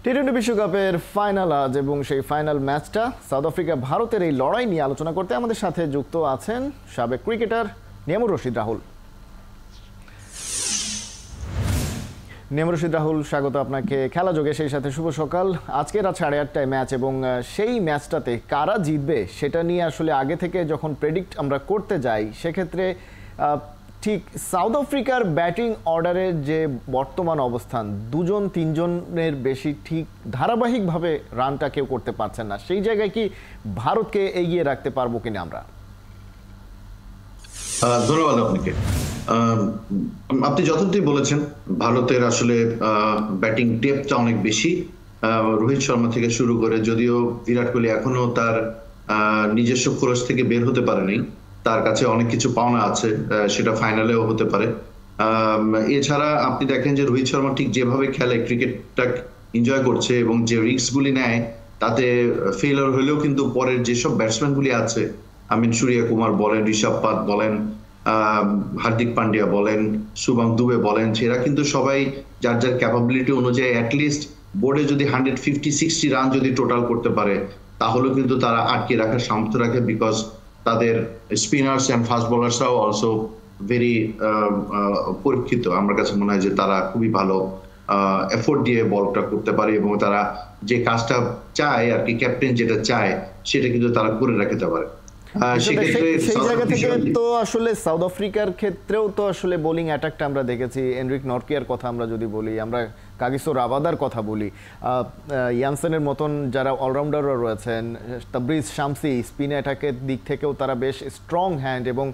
টি-20 বিশ্বকাপের ফাইনাল আজ এবং সেই ফাইনাল ম্যাচটা সাউথ আফ্রিকা ভারতের এই লড়াই নিয়ে আলোচনা করতে আমাদের সাথে যুক্ত আছেন সাবেক ক্রিকেটার নেমুর রশিদ রাহুল। নেমুর রশিদ রাহুল, স্বাগত আপনাকে খেলা যোগে। সেই সাথে শুভ সকাল। আজকে রাত 8:30টায় ম্যাচ এবং সেই ম্যাচটাতে কারা জিতবে সেটা নিয়ে আসলে আগে থেকে যখন প্রেডিক্ট আমরা করতে যাই সেক্ষেত্রে ঠিক সাউথ আফ্রিকার ব্যাটিং অর্ডারের যে বর্তমান অবস্থান, দুজন তিনজনের বেশি ঠিক ধারাবাহিকভাবে রানটা কেউ করতে পারছেন না, সেই জায়গায় কি ভারতকে এগিয়ে রাখতে পারবো কিনা আমরা? ধন্যবাদ আপনাকে। আপনি যথার্থই বলেছেন, ভারতের আসলে ব্যাটিং ডেপথটা অনেক বেশি। রোহিত শর্মা থেকে শুরু করে, যদিও বিরাট কোহলি এখনো তার নিজস্ব খরচ থেকে বের হতে পারেনি, তার কাছে অনেক কিছু পাওনা আছে, সেটা ফাইনালেও হতে পারে। এছাড়া আপনি দেখেন যে রোহিত শর্মা ঠিক যেভাবে খেলে, ক্রিকেটটা এনজয় করছে এবং যে রিস্ক গুলি নেয় তাতে ফেইলার হলেও কিন্তু পরের যেসব ব্যাটসম্যান গুলি আছে, সূর্য কুমার বলেন, ঋষভ পান্ট বলেন, হার্দিক পান্ডিয়া বলেন, শুভম দুবে বলেন, সেরা কিন্তু সবাই যার যার ক্যাপাবিলিটি অনুযায়ী অ্যাটলিস্ট বোর্ডে যদি 150-60 রান যদি টোটাল করতে পারে তাহলে কিন্তু তারা আটকে রাখার সামর্থ্য রাখে, বিকজ তাদের স্পিনার্স এন্ড ফাস্ট বোলার্সরাও অলসো ভেরি পরীক্ষিত। আমার কাছে মনে হয় যে তারা খুবই ভালো এফোর্ট দিয়ে বলটা করতে পারে এবং তারা যে কাজটা চায় আর কি, ক্যাপ্টেন যেটা চায় সেটা কিন্তু তারা করে রাখতে পারে। সেই জায়গা থেকে তো আসলে সাউথ আফ্রিকার ক্ষেত্রেও তো আসলে বোলিং অ্যাটাকটা আমরা দেখেছি। এনরিক নরকিয়ার কথা আমরা যদি বলি, আমরা কাগিসো রাবাদার কথা বলি, ইয়ানসেনের মতন যারা অলরাউন্ডাররা রয়েছেন, তাবরিজ শামসি স্পিন অ্যাটাকের দিক থেকেও তারা বেশ স্ট্রং হ্যান্ড, এবং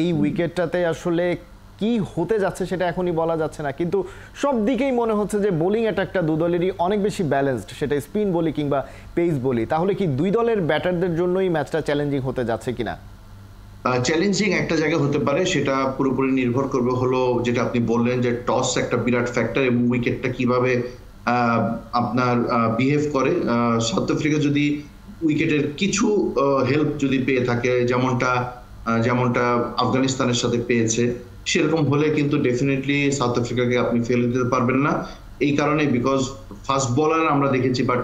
এই উইকেটটাতে আসলে কি হতে যাচ্ছে সেটা এখনই বলা যাচ্ছে না, কিন্তু সব দিকেই মনে হচ্ছে যে বোলিং অ্যাটাকটা দু দলেরই অনেক বেশি ব্যালেন্সড, সেটা স্পিন বলি কিংবা পেস বলি। তাহলে কি দুই দলের ব্যাটারদের জন্যই ম্যাচটা চ্যালেঞ্জিং হতে যাচ্ছে কিনা? চ্যালেঞ্জিং একটা জায়গা হতে পারে, সেটা পুরোপুরি নির্ভর করবে হলো যেটা আপনি বললেন যে টস একটা বিরাট ফ্যাক্টর এবং উইকেটটা কিভাবে আপনার বিহেভ করে। সাউথ আফ্রিকা যদি উইকেটের কিছু হেল্প যদি পেয়ে থাকে, যেমনটা আফগানিস্তানের সাথে পেয়েছে, সেরকম হলে কিন্তু ডেফিনেটলি সাউথ আফ্রিকাকে আপনি ফেলে দিতে পারবেন না। এই কারণে বিকজ ফাস্ট বোলার আমরা দেখেছি, বাট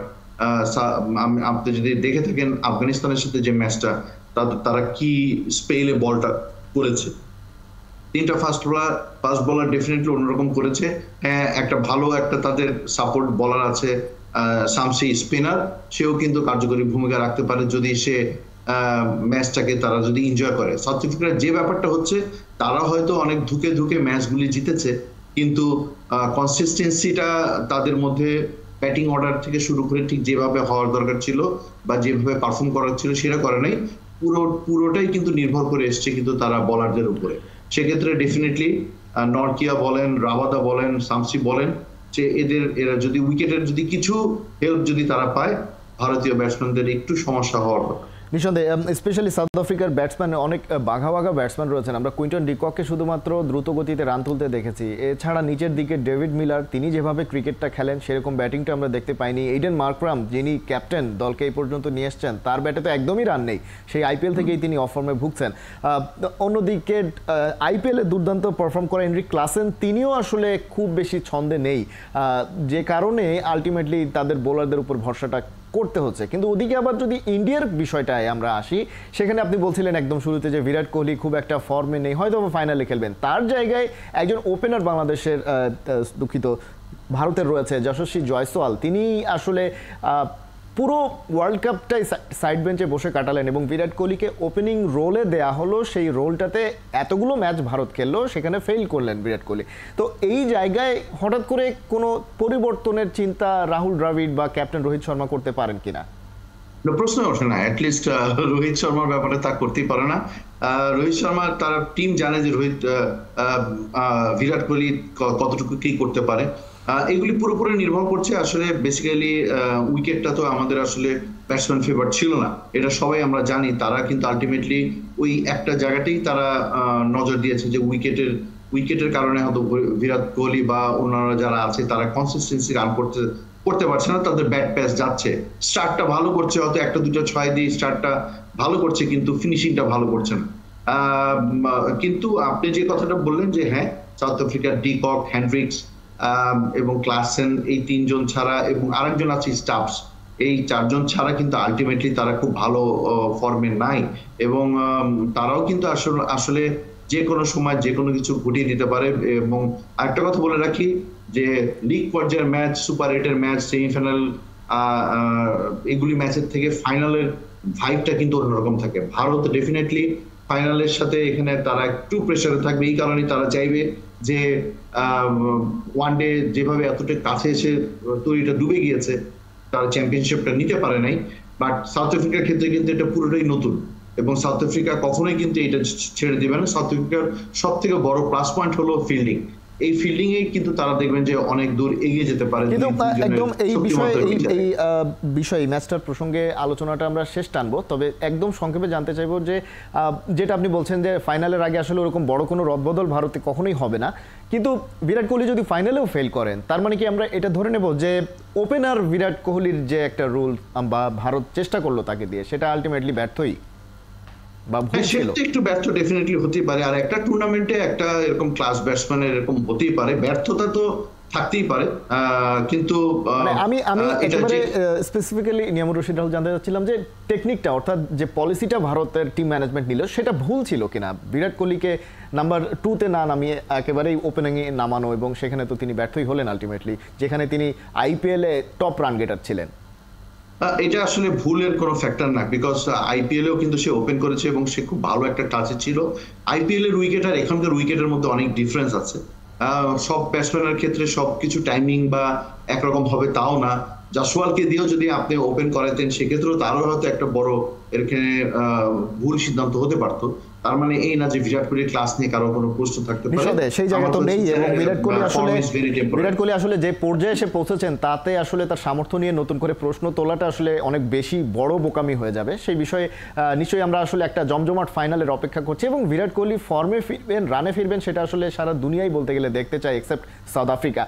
আপনি যদি দেখে থাকেন আফগানিস্তানের সাথে যে ম্যাচটা, তারা কি স্পেলে বলটা করেছে, তিনটা ফাস্ট বোলার ডেফিনেটলি অন্যরকম করেছে। হ্যাঁ, একটা ভালো একটা তাদের সাপোর্ট বলার আছে, শামসি স্পিনার, সেও কিন্তু কার্যকরী ভূমিকা রাখতে পারে যদি সে ম্যাচটাকে তারা যদি এনজয় করে। সাউথ আফ্রিকার যে ব্যাপারটা হচ্ছে, তারা হয়তো অনেক ধুকে ধুকে ম্যাচগুলি জিতেছে, কিন্তু কনসিস্টেন্সিটা তাদের মধ্যে ব্যাটিং অর্ডার থেকে শুরু করে ঠিক যেভাবে হওয়ার দরকার ছিল বা যেভাবে পারফর্ম করার ছিল সেটা করে নাই। পুরোটাই কিন্তু নির্ভর করে এসছে কিন্তু তারা বলারদের উপরে। সেক্ষেত্রে ডেফিনেটলি নরকিয়া বলেন, রাবাদা বলেন, শামসি বলেন, যে এরা যদি উইকেটের যদি কিছু হেল্প যদি তারা পায়, ভারতীয় ব্যাটসম্যানদের একটু সমস্যা হওয়ার কথা। নিঃসন্দেহে, স্পেশালি সাউথ আফ্রিকার ব্যাটসম্যান অনেক বাঘা ব্যাটসম্যান রয়েছেন। আমরা কুইন্টন ডিককে শুধুমাত্র দ্রুত গতিতে রান তুলতে দেখেছি, এছাড়া নিচের দিকে ডেভিড মিলার, তিনি যেভাবে ক্রিকেটটা খেলেন সেরকম ব্যাটিংটা আমরা দেখতে পাইনি। এইডেন মার্করাম, যিনি ক্যাপ্টেন দলকে এই পর্যন্ত নিয়ে এসছেন, তার ব্যাটে তো একদমই রান নেই, সেই আইপিএল থেকেই তিনি অফ ফর্মে ভুগছেন। অন্যদিকে আইপিএলে দুর্দান্ত পারফর্ম করা এনরিক ক্লাসেন, তিনিও আসলে খুব বেশি ছন্দে নেই, যে কারণে আলটিমেটলি তাদের বোলারদের উপর ভরসাটা করতে হচ্ছে। কিন্তু ওদিকে আবার যদি ইন্ডিয়ার বিষয়টায় আমরা আসি, সেখানে আপনি বলছিলেন একদম শুরুতে যে বিরাট কোহলি খুব একটা ফর্মে নেই, হয়তো ফাইনালে খেলবেন, তার জায়গায় একজন ওপেনার বাংলাদেশের ভারতের রয়েছে যশস্বী জয়সওয়াল, তিনি আসলে পুরো ওয়ার্ল্ড কাপটাই সাইড বেঞ্চে বসে কাটালেন এবং বিরাট কোহলিকে ওপেনিং রোলে দেয়া হলো, সেই রোলটাতে এতগুলো ম্যাচ ভারত খেললো, সেখানে ফেল করলেন বিরাট কোহলি। তো এই জায়গায় হঠাৎ করে কোনো পরিবর্তনের চিন্তা রাহুল দ্রাবিড় বা ক্যাপ্টেন রোহিত শর্মা করতে পারেন কিনা? প্রশ্ন ওঠে না, অ্যাটলিস্ট রোহিত শর্মার ব্যাপারে তা করতেই পারে না। রোহিত শর্মা, তার টিম জানে যে বিরাট কোহলি কতটুকু কি করতে পারে। এগুলি পুরোপুরি নির্ভর করছে আসলে বেসিক্যালি উইকেটটা তো আমাদের আসলে ব্যাটসম্যান ফেভার ছিল না, এটা সবাই আমরা জানি। তারা কিন্তু আলটিমেটলি ওই একটা জায়গাতেই তারা নজর দিয়েছে যে উইকেটের কারণে হয়তো বিরাট কোহলি বা অন্যান্য যারা আছে তারা কনসিস্টেন্সি রান করতে পারছে না, তাদের ব্যাট প্যাচ যাচ্ছে। স্টার্টটা ভালো করছে, হয়তো একটা দুটো ছয় দিয়ে স্টার্টটা ভালো করছে, কিন্তু ফিনিশিংটা ভালো করছে না। কিন্তু আপনি যে কথাটা বললেন যে হ্যাঁ, সাউথ আফ্রিকার ডিকক, হ্যান্ড্রিক্স, এবং ক্লাসেন, এই তিনজন ছাড়া এবং আরেকজন আছে স্টাফস, এই চারজন ছাড়া কিন্তু আলটিমেটলি তারা খুব ভালো ফর্মে নাই এবং তারাও কিন্তু আসলে যে কোনো সময় যে কোনো কিছু ঘটিয়ে দিতে পারে। এবং আরেকটা কথা বলে রাখি যে লিগ পর্যায়ের ম্যাচ, সুপার 8-এর ম্যাচ, সেমিফাইনাল, এগুলি ম্যাচের থেকে ফাইনালের ভাইবটা কিন্তু অন্যরকম থাকে। ভারত ডেফিনেটলি ফাইনালের সাথে এখানে তারা একটু প্রেসারে থাকবে, এই কারণে তারা চাইবে যে ওয়ানডে যেভাবে এতটা কাছে এসে তৈরিটা ডুবে গিয়েছে, তারা চ্যাম্পিয়নশিপটা নিতে পারে নাই, বাট সাউথ আফ্রিকার ক্ষেত্রে কিন্তু এটা পুরোটাই নতুন এবং সাউথ আফ্রিকা কখনোই কিন্তু এটা ছেড়ে দিবে না। সাউথ আফ্রিকার সব থেকে বড় প্লাস পয়েন্ট হলো ফিল্ডিং। এই ফিল্ডিং এ কিন্তু তারা দেখবেন যে অনেক দূর এগিয়ে যেতে পারে। কিন্তু একদম এই বিষয়ে ম্যাচটার প্রসঙ্গে আলোচনাটা আমরা শেষ টানবো, তবে একদম সংক্ষেপে জানতে চাইবো যে যেটা আপনি বলছেন যে ফাইনালের আগে আসলে ওরকম বড় কোনো রদবদল ভারতে কখনোই হবে না, কিন্তু বিরাট কোহলি যদি ফাইনালেও ফেল করেন তার মানে কি আমরা এটা ধরে নেব যে ওপেনার বিরাট কোহলির যে একটা রুল বা ভারত চেষ্টা করলো তাকে দিয়ে, সেটা আলটিমেটলি ব্যর্থই বা ভুল ছিল? একটু ব্যর্থ ডেফিনেটলি হতেই পারে, আর একটা টুর্নামেন্টে একটা এরকম ক্লাস ব্যাটসম্যানের এরকম হতেই পারে, ব্যর্থতা তো থাকতেই পারে। কিন্তু আমি একেবারে স্পেসিফিক্যালি নিয়ামুর রশিদ রাহুল জানতে চাচ্ছিলাম যে টেকনিকটা, অর্থাৎ যে পলিসিটা ভারতের টিম ম্যানেজমেন্ট নিল সেটা ভুল ছিল কিনা, বিরাট কোহলিকে নাম্বার 2-তে না নামিয়ে একেবারেই ওপেনিংয়ে নামানো, এবং সেখানে তো তিনি ব্যর্থই হলেন আলটিমেটলি, যেখানে তিনি আইপিএলে টপ রান গেটার ছিলেন। এটা আসলে ভুলের কোনো ফ্যাক্টর না, বিকজ আইপিএলেও কিন্তু সে ওপেন করেছে এবং সে খুব ভালো একটা টাচে ছিল। আইপিএল এর উইকেট আর এখনকার উইকেটের মধ্যে অনেক ডিফারেন্স আছে। সব ব্যাটসম্যানের ক্ষেত্রে সবকিছু টাইমিং বা একরকম হবে তাও না। জাসওয়ালকে দিয়েও যদি আপনি ওপেন করাতেন সেক্ষেত্রেও তারও হয়তো একটা বড় এখানে ভুল সিদ্ধান্ত হতে পারতো। তার মানে এই না যে বিরাট কোহলির ক্লাস নিয়ে কারো কোনো প্রশ্ন থাকতে পারে, সেই জায়গা তো নেই। এবং বিরাট কোহলি আসলে যে পর্যায়ে এসে পৌঁছেছেন তাতে আসলে তার সামর্থ্য নিয়ে নতুন করে প্রশ্ন তোলাটা আসলে অনেক বেশি বড় বোকামি হয়ে যাবে। সেই বিষয়ে নিশ্চয়ই আমরা আসলে একটা জমজমাট ফাইনালের অপেক্ষা করছি, এবং বিরাট কোহলি ফর্মে ফিরবেন, রানে ফিরবেন, সেটা আসলে সারা দুনিয়াই বলতে গেলে দেখতে চায়, এক্সেপ্ট সাউথ আফ্রিকা।